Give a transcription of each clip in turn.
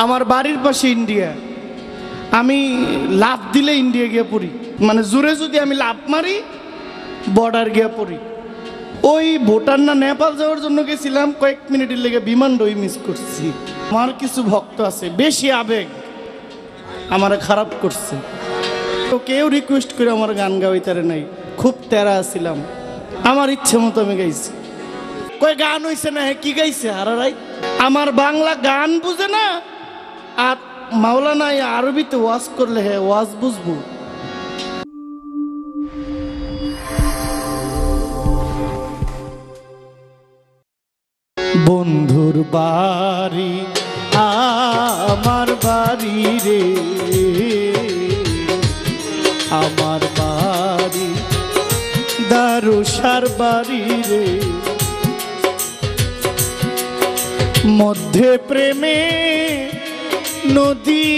আমার বাড়ির পাশে ইন্ডিয়া, আমি লাফ দিলে ইন্ডিয়া গিয়ে পড়ি, মানে জোরে যদি আমি লাফ মারি বর্ডার গিয়ে পড়ি। ওই ভুটান না নেপাল যাওয়ার জন্য গেছিলাম, কয়েক মিনিটের লেগে বিমানটাই মিস করছি। আমার কিছু ভক্ত আছে বেশি আবেগ আমার খারাপ করছে, তো কেউ রিকোয়েস্ট করে আমার গান গাওয়াইতারে নাই, খুব তেরা ছিলাম, আমার ইচ্ছে মতো আমি গাইছি। কয় গান হইছে না, হ্যাঁ কি গাইছে হারারাই, আমার বাংলা গান বুঝে না, আর মাওলানা আরবিতে ওয়াজ করলে হ্যাঁ ওয়াজ বুঝবো। বন্ধুর বাড়ি আমার বাড়ি রে, আমার বাড়ি দারুসার বাড়ি রে, মধ্যে প্রেমে নদী,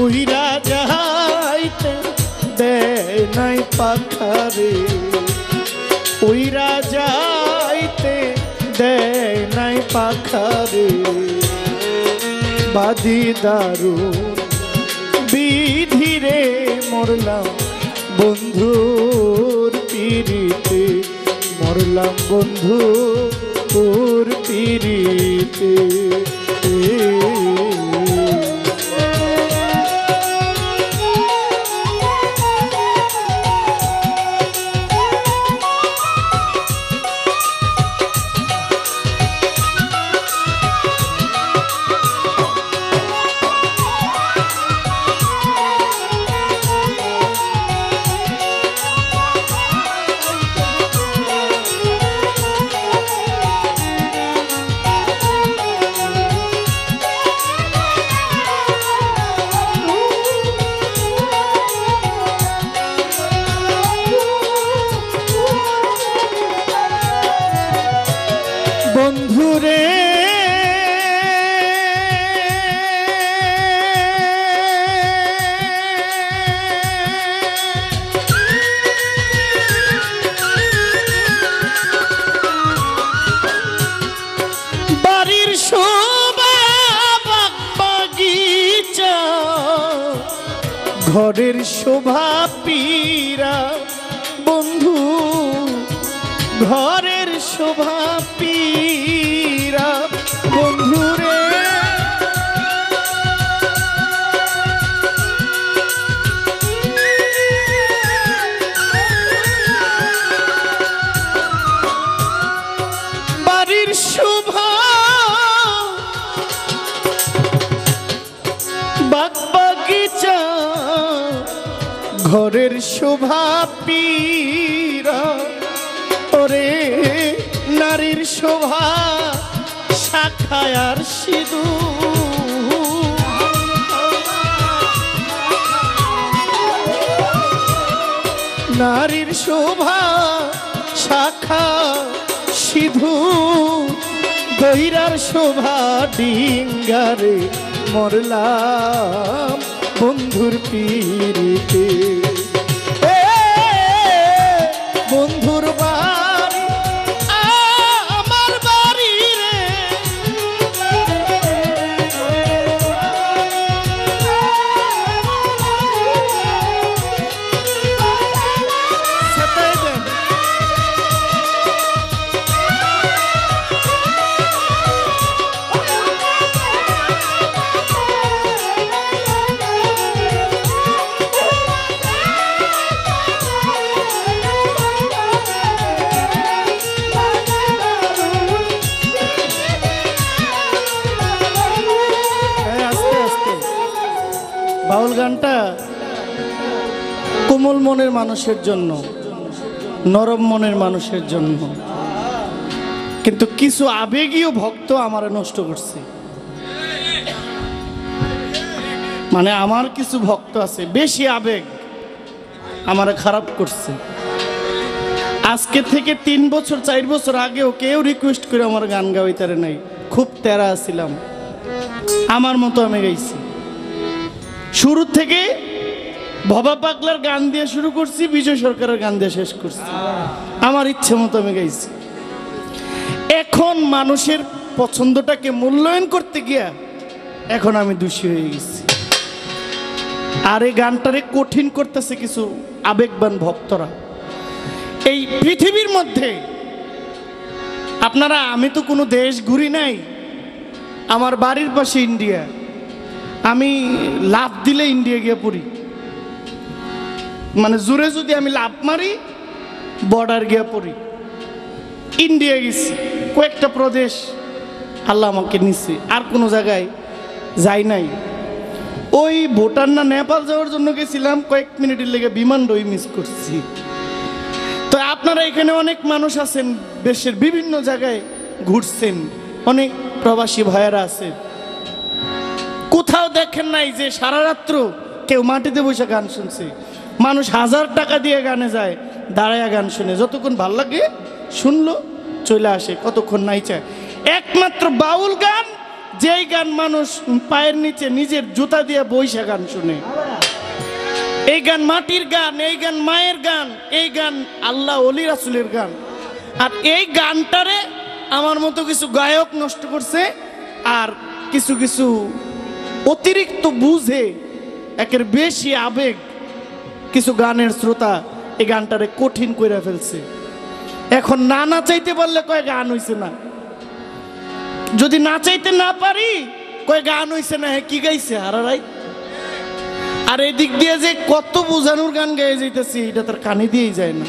ওই রাজাইতে দেয় নাই পাখারে, ওই রাজাইতে দেয় নাই পাখারে, বাদি দারুণ বিধিরে মরলাম বন্ধুর পিরিতে, মরলাম বন্ধুর পিরিতে। বন্ধুরে বাড়ির শোভা বাগিচা, ঘরের শোভা পীরা, বন্ধু ঘরের শোভা পীরা, বন্ধুরে বাড়ির শোভা বাগিচা, ঘরের শোভা পীরা, ওরে নারীর শোভা শাখায় আর সিঁদুর, নারীর শোভা শাখা সিঁদুর, দৈরার শোভা ডিঙ্গারে, মরলাম বন্ধুর পিরিতে। বন্ধুর বাড়ি আমার বাড়ি রে, বাউল গানটা কোমল মনের মানুষের জন্য, নরম মনের মানুষের জন্য, কিন্তু কিছু আবেগীয় ভক্ত আমার নষ্ট করছে। মানে আমার কিছু ভক্ত আছে বেশি আবেগ আমার খারাপ করছে। আজকে থেকে 3 বছর 4 বছর আগেও কেউ রিকোয়েস্ট করে আমার গান গাওয়াইতারে নাই, খুব তেরা ছিলাম, আমার মতো আমি গাইছি। শুরু থেকে ভবা পাগলার গান দিয়ে শুরু করছি, বিজয় সরকারের গান দিয়ে শেষ করছি। আমার ইচ্ছে মতো আমি গাইছি। এখন মানুষের পছন্দটাকে মূল্যায়ন করতে গিয়া এখন আমি দোষী হয়ে গেছি। আর এই গানটারে কঠিন করতেছে কিছু আবেগবান ভক্তরা। এই পৃথিবীর মধ্যে আপনারা, আমি তো কোনো দেশ ঘুরি নাই, আমার বাড়ির পাশে ইন্ডিয়া, আমি লাফ দিলে ইন্ডিয়া গিয়ে পড়ি। মানে জোরে যদি আমি লাফ মারি বর্ডার গিয়ে পড়ি। ইন্ডিয়া গেছি, কয়েকটা প্রদেশ আল্লাহ আমাকে নিচ্ছে, আর কোনো জায়গায় যাই নাই। ওই ভুটান না নেপাল যাওয়ার জন্য গেছিলাম, কয়েক মিনিটের লেগে বিমানটাই মিস করছি। তো আপনারা এখানে অনেক মানুষ আছেন, দেশের বিভিন্ন জায়গায় ঘুরছেন, অনেক প্রবাসী ভাইয়েরা আছে। কোথাও দেখেন নাই যে সারা রাত্র কেউ মাটিতে বসে গান শুনছে। মানুষ 1000 টাকা দিয়ে গানে যায়, দাঁড়ায়া গান শুনে, যতক্ষণ ভাল লাগে শুনলো চলে আসে, কতক্ষণ নাই চায়। একমাত্র বাউল গান, যেই গান মানুষ পায়ের নিচে নিজের জুতা দিয়ে বইসা গান শুনে। এই গান মাটির গান, এই গান মায়ের গান, এই গান আল্লাহ ওলি রাসূলের গান। আর এই গানটারে আমার মতো কিছু গায়ক নষ্ট করছে, আর কিছু কিছু অতিরিক্ত বুঝে একের বেশি আবেগ কিছু গানের শ্রোতা এই গানটারে কঠিন করে ফেলছে। এখন না নাচাইতে পারলে কয় গান হইছে না, যদি নাচাইতে না পারি কয় গান হইছে না, হ্যাঁ কি গাইছে হারারাই। আর এদিক দিয়ে যে কত বোঝানোর গান গাইয়ে যাইতেছি, এটা তার কানে দিয়েই যায় না।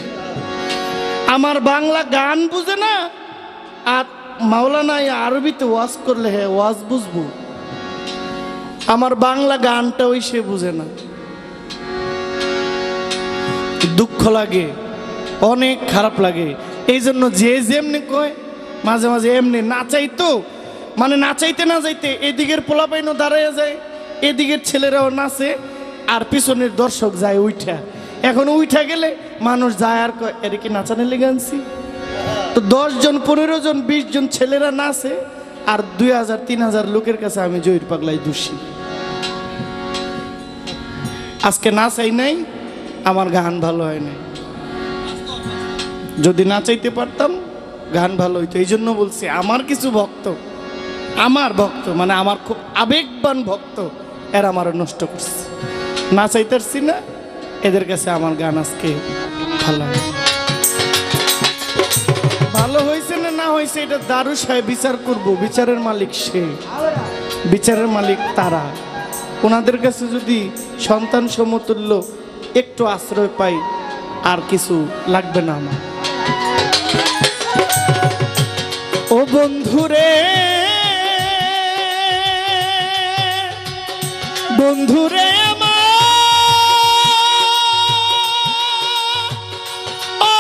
আমার বাংলা গান বুঝে না, আর মাওলানা আরবিতে ওয়াজ করলে হ্যাঁ ওয়াজ বুঝবো, আমার বাংলা গানটা ওই সে বুঝে না। দুঃখ লাগে, অনেক খারাপ লাগে। এই জন্য যে যেমনি কয় মাঝে মাঝে এমনি নাচাইতো, মানে নাচাইতে না যাইতে এদিকের পোলাপাইনও দাঁড়াইয়া যায়, এদিকের ছেলেরাও নাচে, আর পিছনের দর্শক যায় উইঠা। এখন উইঠা গেলে মানুষ যায় আর কয় এর কি নাচানের লেগে আনছি। তো 10 জন 15 জন 20 জন ছেলেরা নাচে, আর 2000-3000 লোকের কাছে আমি জহির পাগলাই দোষী। আজকে নাচাই নাই, আমার গান ভালো হয় নাই। যদি নাচাইতে পারতাম গান ভালো হইতো। এই জন্য বলছি, আমার কিছু ভক্ত, আমার ভক্ত মানে আমার খুব আবেগবান ভক্ত, এরা আমার নষ্ট করছে। নাচাইতে পারছি না, এদের কাছে আমার গান আজকে ভালো হয়। ভালো হয়েছে না না হয়েছে এটা দারু সাহেব বিচার করব, বিচারের মালিক সে, বিচারের মালিক তারা। ওনাদের কাছে যদি সন্তান সমতুল্য একটু আশ্রয় পাই, আর কিছু লাগবে না আমার। ও বন্ধুরে, বন্ধুরে আমার, ও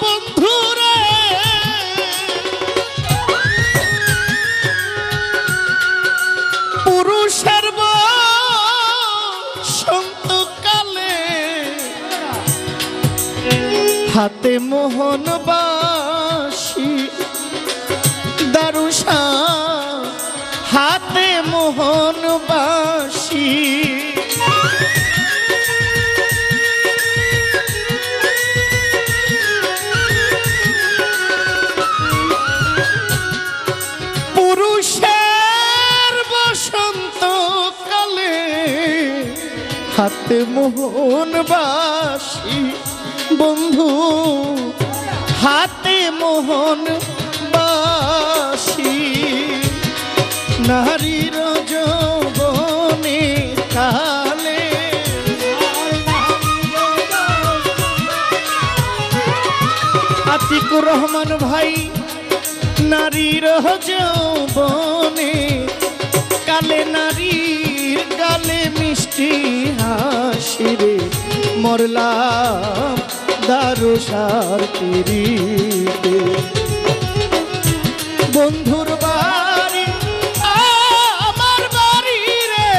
বন্ধুরে, পুরুষের বসন্তকালে হাতে মোহন বাসি, দারুষা হাতে মোহন বাসি, পুরুষের বসন্তকালে হাতে মোহন বাসি, বন্ধু হাতে মোহন বাসি, নারীর যৌবনে কালে আতিকুর রহমান ভাই, নারীর যৌবনে কালে, নারীর গালে মিষ্টি হাসি রে, মরলাম দারুসার পিরিতে। বন্ধুর বাড়ি আমার বাড়ি রে,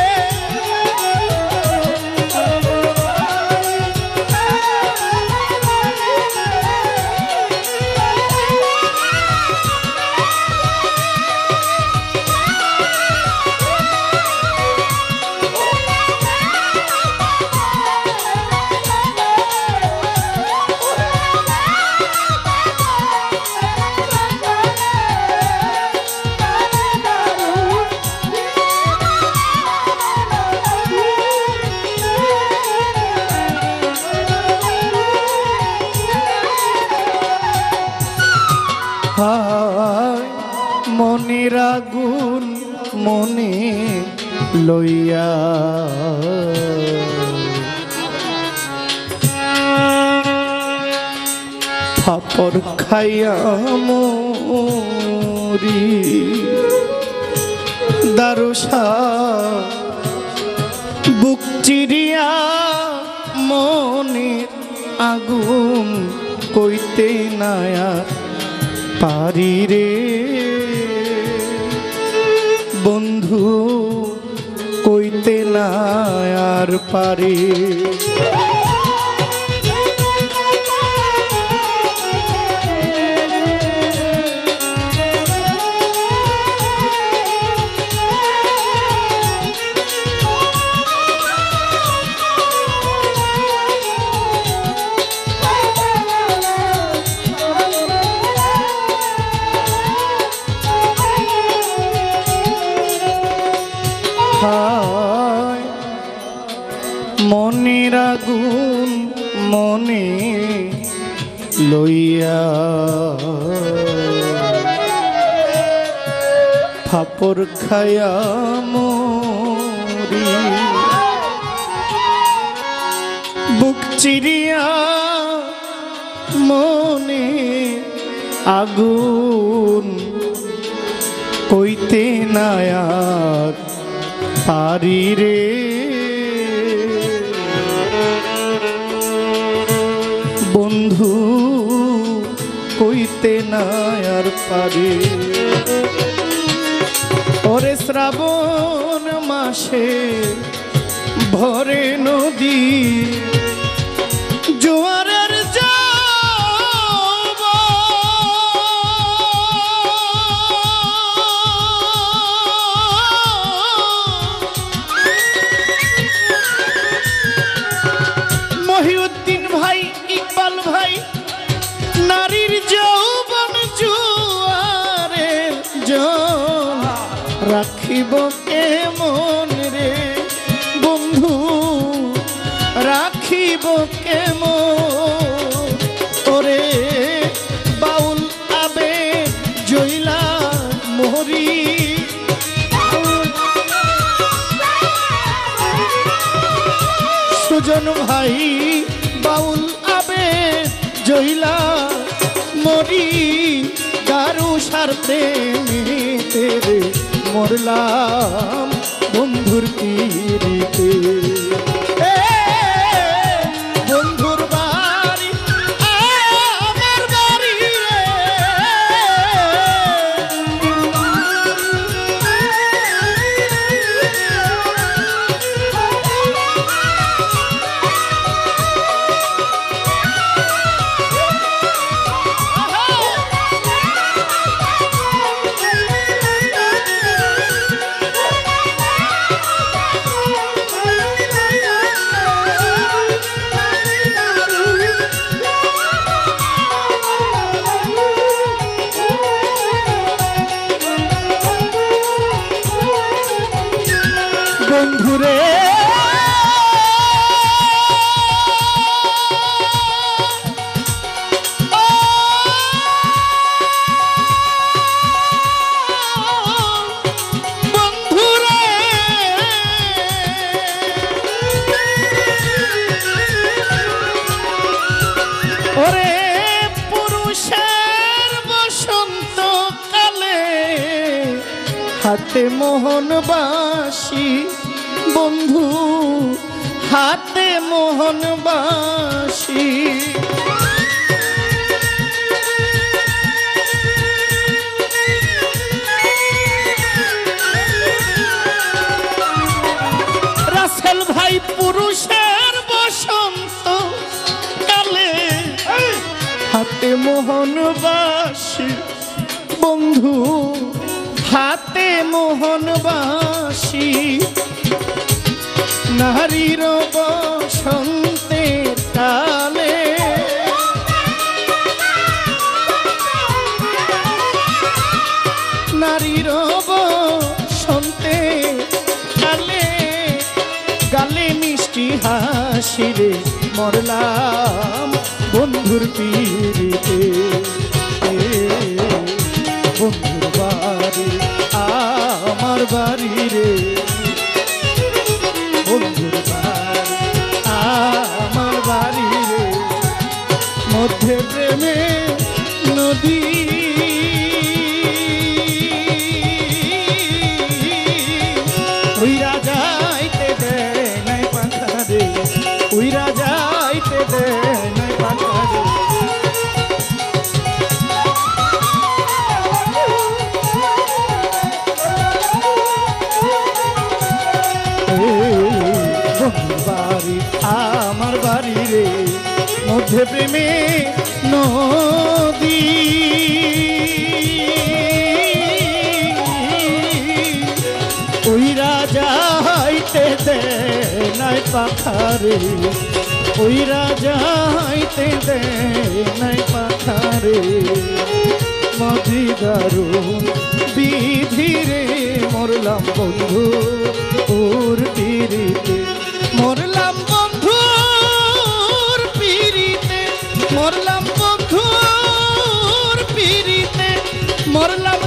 মনের আগুন মনে লইয়া থাপড় খাইয়া মরি দারুষা বুক চিরিয়া মনের আগুন কইতে নায়া পারি রে বন্ধু কইতে না আর পারি মনের আগুন মনে লইয়া থাপড় খায়া মরি বুক চিরিয়া মনে আগুন কইতে না আর পারি রে বন্ধু কইতে না আর পারি ওরে শ্রাবণ মাসে ভরে নদী জোয়ারের মহিউদ্দিন ভাই ইকবাল ভাই নারীর যৌবন জুয়ারে জন রাখিব কেমন রে বন্ধু রাখিব কেমন ওরে বাউল আবে জইলা মোহরি সুজন ভাই বাউল আবে জইলা মরি দারুষার প্রেমেতে রে মরলাম বন্ধুর পিরিতে বন্ধুর বাড়ি আমার বাড়ি বন্ধুরে ওরে পুরুষের বসন্ত কালে হাতে মোহন বাসি বন্ধু হাতে মোহন বাসি রাসেল ভাই পুরুষের বসন্ত কালে হাতে মোহন বাসি বন্ধু হাতে মোহন বাসি নারীর বসন্তের কালে নারীর বসন্তের কালে গালে মিষ্টি হাসিরে মরলাম বন্ধুর পিরিতে বন্ধুর বাড়ি মধ্যে প্রেমে নদী উইরা যাইতে দেয় নাই পাখারে উইরা যাইতে দেয় নাই পাখারে বাড়ি আমার বাড়ি রে মধ্যে প্রেমে নদী উইরা যাইতে দে নাই পাখারে উইরা যাইতে দে নাই পাখারে মাঝি দারুণ বিধিরে মরলাম বন্ধু ওর পিরিতে মরলাম বন্ধুর পিরিতে মরলাম বন্ধুর পিরিতে মরলাম